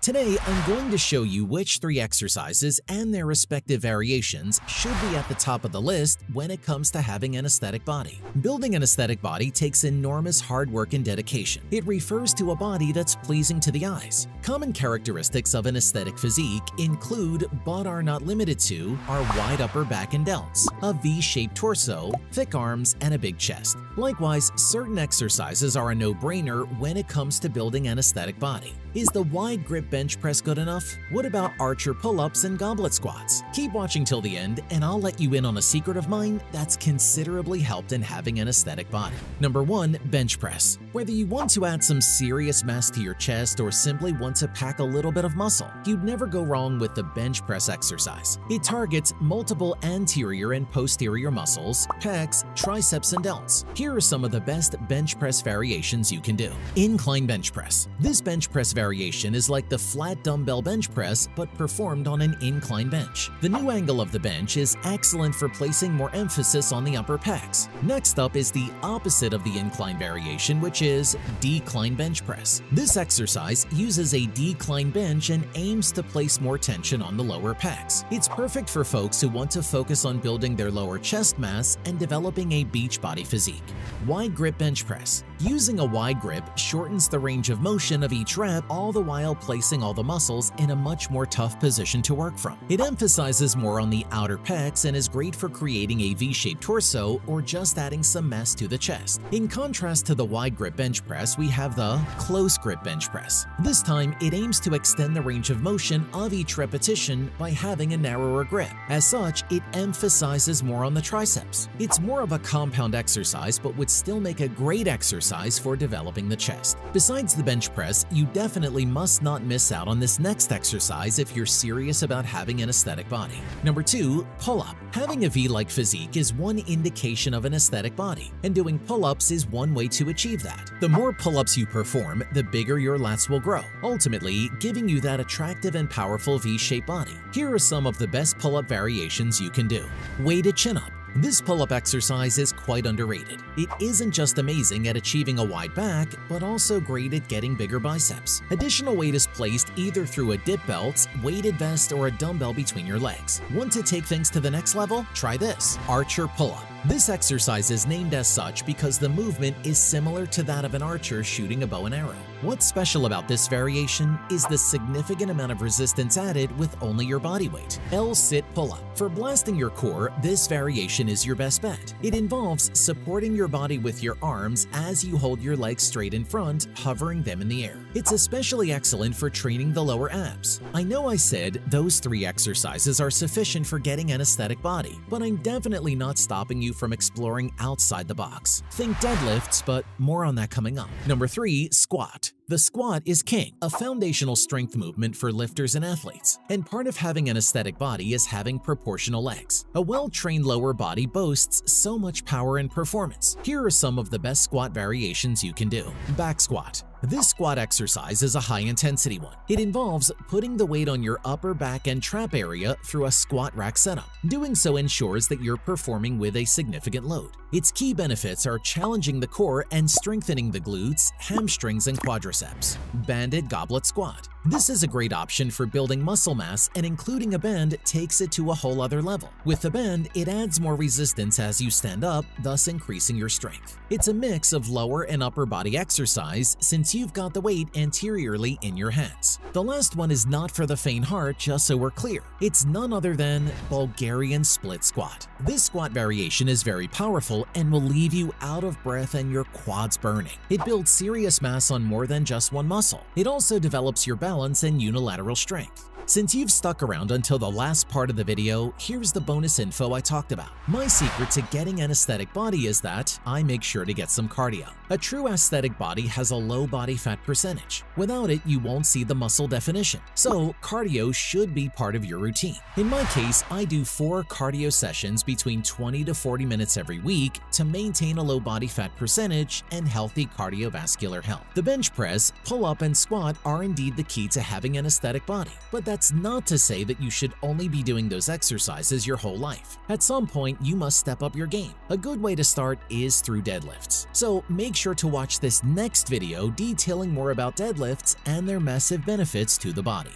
Today, I'm going to show you which 3 exercises and their respective variations should be at the top of the list when it comes to having an aesthetic body. Building an aesthetic body takes enormous hard work and dedication. It refers to a body that's pleasing to the eyes. Common characteristics of an aesthetic physique include, but are not limited to, our wide upper back and delts, a V-shaped torso, thick arms, and a big chest. Likewise, certain exercises are a no-brainer when it comes to building an aesthetic body. Is the wide grip bench press good enough? What about archer pull-ups and goblet squats? Keep watching till the end and I'll let you in on a secret of mine that's considerably helped in having an aesthetic body. Number 1. Bench press. Whether you want to add some serious mass to your chest or simply want to pack a little bit of muscle, you'd never go wrong with the bench press exercise. It targets multiple anterior and posterior muscles, pecs, triceps, and delts. Here are some of the best bench press variations you can do. Incline bench press. This bench press variation is like the flat dumbbell bench press but performed on an incline bench. The new angle of the bench is excellent for placing more emphasis on the upper pecs. Next up is the opposite of the incline variation, which is decline bench press. This exercise uses a decline bench and aims to place more tension on the lower pecs. It's perfect for folks who want to focus on building their lower chest mass and developing a beach body physique. Wide grip bench press. Using a wide grip shortens the range of motion of each rep, all the while placing all the muscles in a much more tough position to work from. It emphasizes more on the outer pecs and is great for creating a V-shaped torso or just adding some mass to the chest. In contrast to the wide grip bench press, we have the close grip bench press. This time, it aims to extend the range of motion of each repetition by having a narrower grip. As such, it emphasizes more on the triceps. It's more of a compound exercise but would still make a great exercise for developing the chest. Besides the bench press, you definitely must not miss out on this next exercise if you're serious about having an aesthetic body. Number 2. Pull-up. Having a V-like physique is one indication of an aesthetic body, and doing pull-ups is one way to achieve that. The more pull-ups you perform, the bigger your lats will grow, ultimately giving you that attractive and powerful V-shaped body. Here are some of the best pull-up variations you can do. Weighted chin-up. This pull-up exercise is quite underrated. It isn't just amazing at achieving a wide back, but also great at getting bigger biceps. Additional weight is placed either through a dip belt, weighted vest, or a dumbbell between your legs. Want to take things to the next level? Try this. Archer pull-up. This exercise is named as such because the movement is similar to that of an archer shooting a bow and arrow. What's special about this variation is the significant amount of resistance added with only your body weight. L-sit pull-up. For blasting your core, this variation is your best bet. It involves supporting your body with your arms as you hold your legs straight in front, hovering them in the air. It's especially excellent for training the lower abs. I know I said those 3 exercises are sufficient for getting an aesthetic body, but I'm definitely not stopping you from exploring outside the box. Think deadlifts, but more on that coming up. Number 3. Squat. The squat is king, a foundational strength movement for lifters and athletes, and part of having an aesthetic body is having proportional legs. A well-trained lower body boasts so much power and performance. Here are some of the best squat variations you can do. Back squat. This squat exercise is a high-intensity one. It involves putting the weight on your upper back and trap area through a squat rack setup. Doing so ensures that you're performing with a significant load. Its key benefits are challenging the core and strengthening the glutes, hamstrings, and quadriceps. Banded goblet squat. This is a great option for building muscle mass, and including a band takes it to a whole other level. With the band, it adds more resistance as you stand up, thus increasing your strength. It's a mix of lower and upper body exercise since you've got the weight anteriorly in your hands. The last one is not for the faint heart, just so we're clear. It's none other than Bulgarian split squat. This squat variation is very powerful and will leave you out of breath and your quads burning. It builds serious mass on more than just one muscle. It also develops your balance and unilateral strength. Since you've stuck around until the last part of the video, here's the bonus info I talked about. My secret to getting an aesthetic body is that I make sure to get some cardio. A true aesthetic body has a low body fat percentage. Without it, you won't see the muscle definition. So, cardio should be part of your routine. In my case, I do 4 cardio sessions between 20 to 40 minutes every week to maintain a low body fat percentage and healthy cardiovascular health. The bench press, pull-up, and squat are indeed the key to having an aesthetic body, but that's That's not to say that you should only be doing those exercises your whole life. At some point, you must step up your game. A good way to start is through deadlifts. So make sure to watch this next video detailing more about deadlifts and their massive benefits to the body.